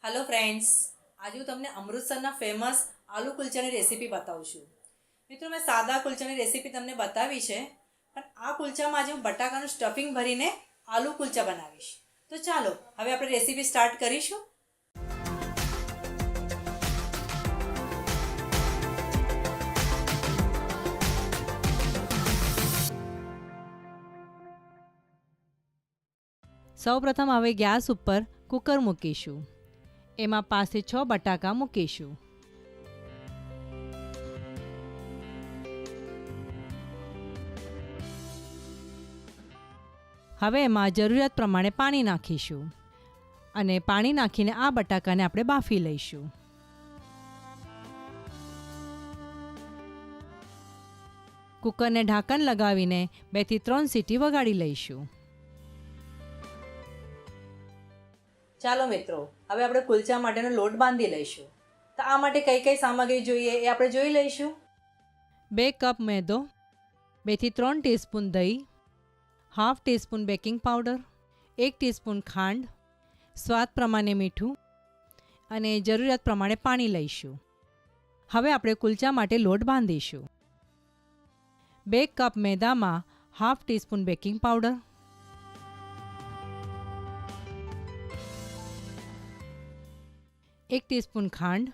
Hello friends, आज हूँ तमने अमृतसरना फेमस आलू कुलचानी रेसिपी बताऊँ छूँ। मित्रों, मैं सादा कुलचानी रेसिपी तमने बतावी छे, पण आ कुलचामां आज हूँ बटाकानुं स्टफिंग भरीने आलू कुलचा बनावीश। तो चालो हवे आपणे रेसिपी स्टार्ट करीशुं। सौ प्रथम हवे गैस उपर कुकर मूकीशुं। एमां 5 થી 6 बटाका मूकीशुं। हवे एमां जरूरियात प्रमाणे पाणी नाखीशुं अने पाणी नाखीने आ बटाकाने आपणे बाफी लईशुं। कुकरने ढांकण लगावीने 2 થી 3 सीटी वगाड़ी लईशुं। ચાલો મિત્રો, હવે આપણે કુલચા માટેનો લોટ બાંધી લઈશું। તો આ માટે કઈ કઈ સામગ્રી જોઈએ એ આપણે જોઈ લઈશું। 2 કપ મેદો, 2 થી 3 ટીસ્પૂન દહીં, half teaspoon baking powder, 1 teaspoon ખાંડ, સ્વાદ પ્રમાણે મીઠું અને જરૂરિયાત પ્રમાણે પાણી લઈશું। હવે આપણે કુલચા માટે લોટ બાંધીશું। 2 કપ મેદામાં half teaspoon baking powder, 1 teaspoon ખાંડ,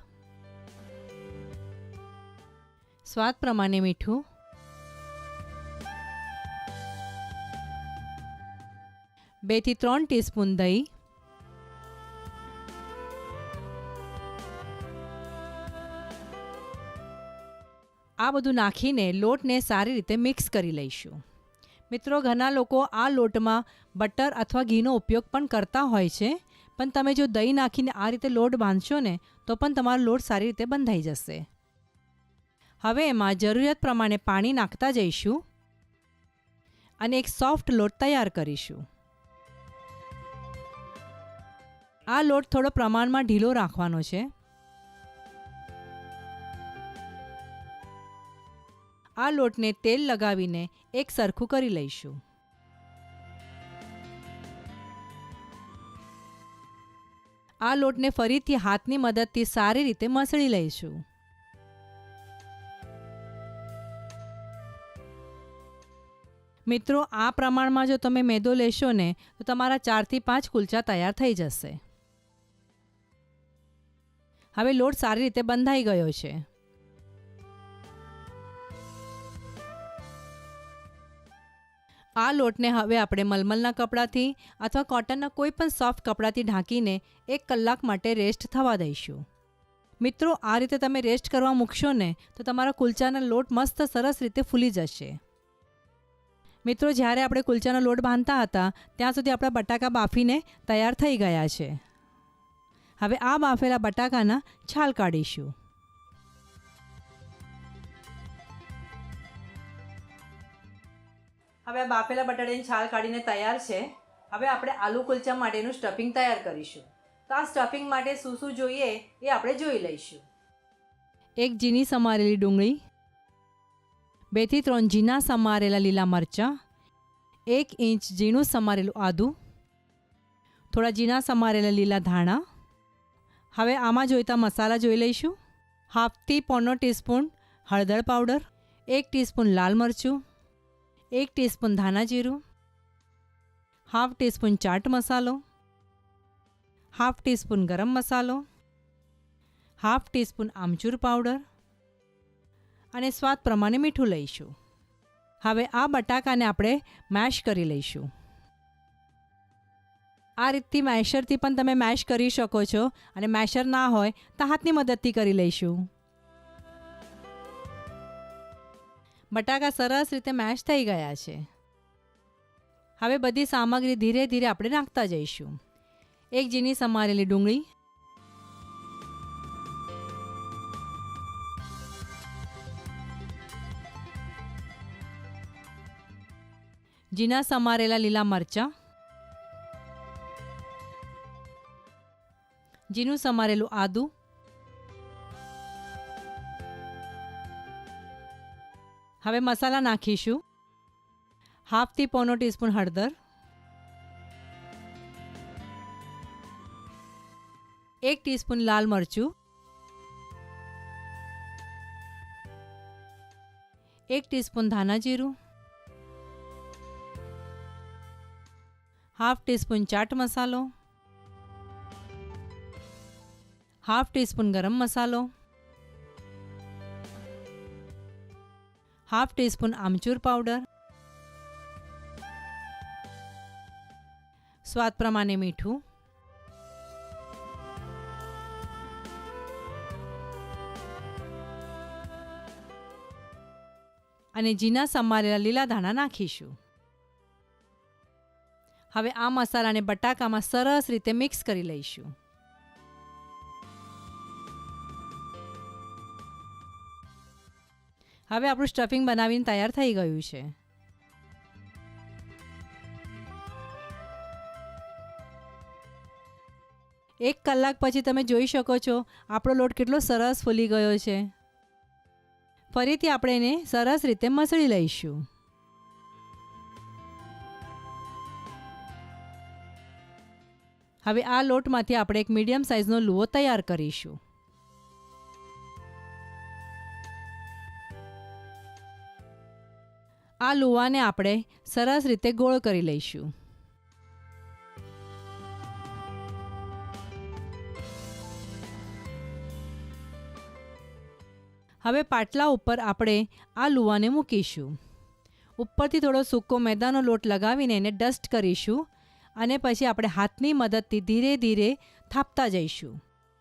સ્વાદ પ્રમાણે મીઠું, 2 થી 3 ટીસ્પૂન દહીં, આ બધું નાખીને લોટને સારી રીતે મિક્સ કરી લઈશું। મિત્રો, ઘણા લોકો આ લોટમાં બટર અથવા ઘીનો ઉપયોગ પણ કરતા હોય છે, પણ તમે જો દહીં નાખીને આ રીતે લોટ બાંધશો ને તો પણ તમારો લોટ સારી રીતે બંધાઈ જશે। હવે એમાં જરૂરિયાત પ્રમાણે પાણી નાખતા જઈશું અને એક સોફ્ટ લોટ તૈયાર કરીશું। આ લોટ થોડો પ્રમાણમાં ઢીલો રાખવાનો છે। આ લોટને તેલ લગાવીને એક સરખું કરી લઈશું। આ લોટને ફરીથી હાથની મદદથી સારી રીતે મસળી લઈશું। મિત્રો, આ પ્રમાણમાં જો તમે મેદો લેશો ને તો તમારા 4 થી 5 કુલચા તૈયાર થઈ જશે। હવે લોટ સારી રીતે બંધાઈ ગયો છે। આ લોટને હવે આપણે મલમલના કપડાથી અથવા કોટનના કોઈ પણ સોફ્ટ કપડાથી ઢાંકીને 1 કલાક માટે રેસ્ટ થવા દઈશું। મિત્રો, આ રીતે તમે રેસ્ટ કરવા મૂકશો ને તો તમારા કુલચાનો લોટ મસ્ત સરસ રીતે ફૂલી જશે। મિત્રો, જ્યારે આપણે કુલચાનો લોટ બાંધતા હતા ત્યાં સુધી આપણા બટાકા બાફીને તૈયાર થઈ ગયા છે। હવે આ બાફેલા બટાકાના છાલ કાઢીશું। હવે આ બાફેલા બટાટાની છાલ કાઢીને તૈયાર છે। હવે આપણે આલુ કુલચા માટેનું સ્ટફિંગ તૈયાર કરીશું। તો આ સ્ટફિંગ માટે શું શું જોઈએ એ આપણે જોઈ લઈશું। 1 ઝીણી સમારેલી ડુંગળી, 2 થી 3 ઝીણા સમારેલા લીલા મરચાં, 1 ઇંચ ઝીણું સમારેલું આદું, થોડા ઝીણા સમારેલા લીલા ધાણા। હવે આમાં જોઈતા મસાલા જોઈ લઈશું। હાફ થી 1/4 ટીસ્પૂન હળદર પાવડર, 1 ટીસ્પૂન લાલ મરચું, 1 ટીસ્પૂન ધાણા જીરું, હાફ ટીસ્પૂન ચાટ મસાલો, હાફ ટીસ્પૂન ગરમ મસાલો, હાફ ટીસ્પૂન આમચૂર પાવડર અને સ્વાદ પ્રમાણે મીઠું લઈશું। હવે આ બટાકાને આપણે મેશ કરી લઈશું। આ રીતથી મેશરથી પણ તમે મેશ કરી શકો છો અને મેશર ના હોય તો હાથની મદદથી કરી લઈશું। બટાકા સરસ રીતે મેશ થઈ ગયા છે। હવે બધી સામગ્રી ધીરે ધીરે આપણે નાખતા જઈશું। 1 ઝીણી સમારેલી ડુંગળી, 1 ઝીણા સમારેલા લીલા મરચાં, 1 ઝીણું સમારેલું આદું, હવે મસાલા નાખીશું। હાફ થી 1/4 ટીસ્પૂન હળદર, 1 ટીસ્પૂન લાલ મરચું, 1 ટીસ્પૂન ધાણા જીરું, 1/2 ટીસ્પૂન ચાટ મસાલો, 1/2 ટીસ્પૂન ગરમ મસાલો, 1/2 ટીસ્પૂન આમચૂર પાવડર, સ્વાદ પ્રમાણે મીઠું, અને ઝીણા સમારેલા લીલા ધાણા નાખીશું. હવે આ મસાલાને બટાકામાં સરસ રીતે મિક્સ કરી લઈશું. હવે આપણું સ્ટફિંગ બનાવીને તૈયાર થઈ ગયું છે. એક કલાક પછી તમે જોઈ શકો છો આપણો લોટ કેટલો સરસ ફૂલી ગયો છે. ફરીથી આપણે એને સરસ રીતે મસળી લઈશું. હવે આ લોટમાંથી આપણે એક મીડિયમ સાઇઝનો લુઓ તૈયાર કરીશું. આ લુવાને આપણે સરસ રીતે ગોળ કરી લઈશું. હવે પાટલા ઉપર આપણે આ લુવાને મૂકીશું. ઉપરથી થોડો સૂકો મેદાનો લોટ લગાવીને એને ડસ્ટ કરીશું અને પછી આપણે હાથની મદદથી ધીરે ધીરે થાપતા જઈશું.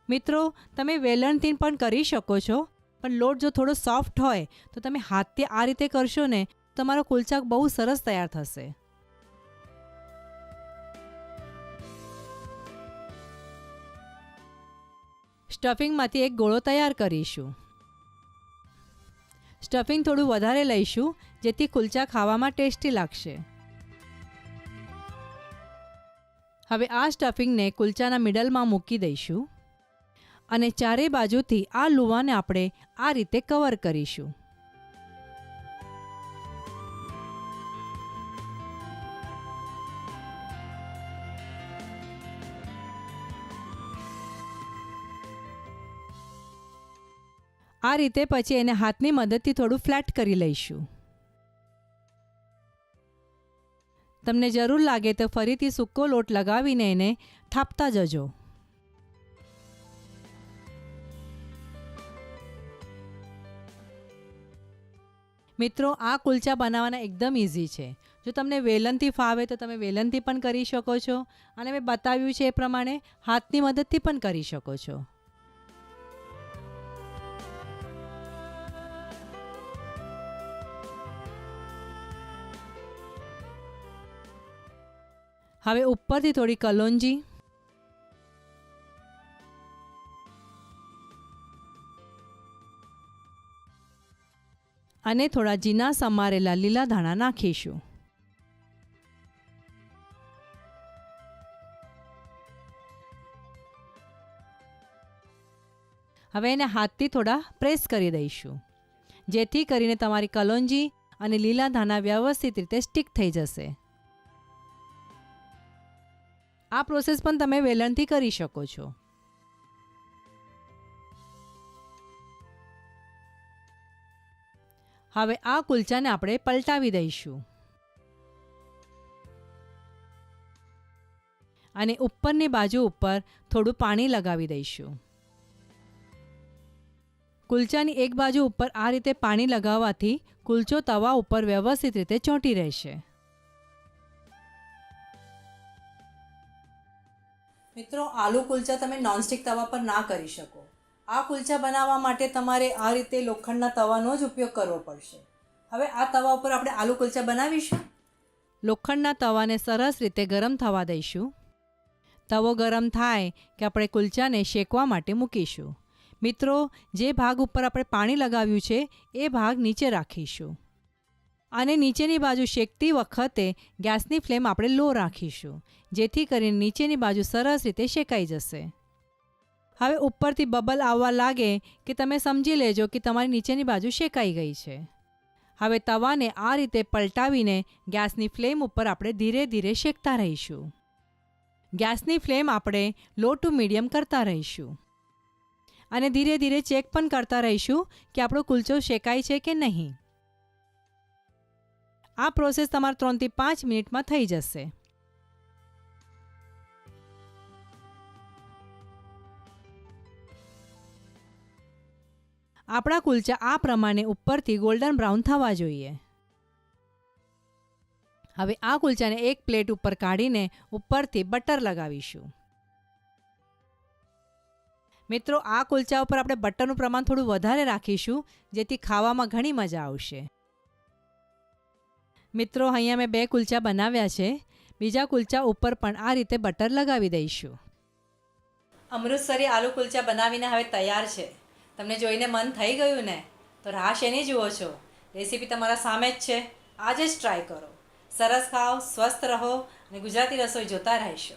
મિત્રો, તમે વેલણથી પણ કરી શકો છો, પણ લોટ જો થોડો સોફ્ટ હોય તો તમે હાથથી આ રીતે કરશો ને તમારો કુલચા બહુ સરસ તૈયાર થશે. સ્ટફિંગમાંથી એક ગોળો તૈયાર કરીશું. સ્ટફિંગ થોડું વધારે લઈશું જેથી કુલચા ખાવામાં ટેસ્ટી લાગશે. હવે આ સ્ટફિંગને કુલચાના મિડલમાં મૂકી દઈશું અને ચારે બાજુથી આ લુવાને આપણે આ રીતે કવર કરીશું. આ રીતે પછી એને હાથની મદદથી થોડું ફ્લેટ કરી લઈશું. તમને જરૂર લાગે તો ફરીથી સૂકો લોટ લગાવીને એને થાપતા જજો. મિત્રો, આ કુલચા બનાવવાના એકદમ ઇઝી છે. જો તમને વેલણથી ફાવે તો તમે વેલણથી પણ કરી શકો છો અને મેં બતાવ્યું છે એ પ્રમાણે હાથની મદદથી પણ કરી શકો છો. હવે ઉપરથી થોડી કલોંજી અને થોડા ઝીણા સમારેલા લીલા ધાણા નાખીશું. હવે એને હાથથી થોડા પ્રેસ કરી દઈશું જેથી કરીને તમારી કલોંજી અને લીલા ધાણા વ્યવસ્થિત રીતે સ્ટીક થઈ જશે. આ પ્રોસેસ પણ તમે વેલણથી કરી શકો છો. હવે આ કુલચાને આપણે પલટાવી દઈશું અને ઉપરની બાજુ ઉપર થોડું પાણી લગાવી દઈશું. કુલચાની એક બાજુ ઉપર આ રીતે પાણી લગાવવાથી કુલચો તવા ઉપર વ્યવસ્થિત રીતે ચોંટી રહેશે. મિત્રો, આલુ કુલચા તમે નોનસ્ટિક તવા પર ના કરી શકો. આ કુલચા બનાવવા માટે તમારે આ રીતે લોખંડના તવાનો જ ઉપયોગ કરવો પડશે. હવે આ તવા ઉપર આપણે આલુ કુલચા બનાવીશું. લોખંડના તવાને સરસ રીતે ગરમ થવા દઈશું. તવો ગરમ થાય કે આપણે કુલચાને શેકવા માટે મૂકીશું. મિત્રો, જે ભાગ ઉપર આપણે પાણી લગાવ્યું છે એ ભાગ નીચે રાખીશું અને નીચેની બાજુ શેકતી વખતે ગેસની ફ્લેમ આપણે લો રાખીશું જેથી કરીને નીચેની બાજુ સરસ રીતે શેકાઈ જશે. હવે ઉપરથી બબલ આવવા લાગે કે તમે સમજી લેજો કે તમારી નીચેની બાજુ શેકાઈ ગઈ છે. હવે તવાને આ રીતે પલટાવીને ગેસની ફ્લેમ ઉપર આપણે ધીરે ધીરે શેકતા રહીશું. ગેસની ફ્લેમ આપણે લો ટુ મીડિયમ કરતા રહીશું અને ધીરે ધીરે ચેક પણ કરતા રહીશું કે આપણો કુલચો શેકાય છે કે નહીં. આ પ્રોસેસ તમારે 3 થી 5 મિનિટમાં થઈ જશે. આપણા કુલચા આ પ્રમાણે ઉપરથી ગોલ્ડન બ્રાઉન થવા જોઈએ. હવે આ કુલચાને એક પ્લેટ ઉપર કાઢીને ઉપરથી બટર લગાવીશું. મિત્રો, આ કુલચા ઉપર આપણે બટરનું પ્રમાણ થોડું વધારે રાખીશું જેથી ખાવામાં ઘણી મજા આવશે. મિત્રો, અહીંયા મેં 2 કુલચા બનાવ્યા છે. બીજા કુલચા ઉપર પણ આ રીતે બટર લગાવી દઈશું. અમૃતસરી આલુ કુલચા બનાવીને હવે તૈયાર છે. તમને જોઈને મન થઈ ગયું ને? તો રાહ શેની જુઓ છો? રેસીપી તમારા સામે જ છે. આજે જ ટ્રાય કરો. સરસ ખાઓ, સ્વસ્થ રહો અને ગુજરાતી રસોઈ જોતા રહેશો.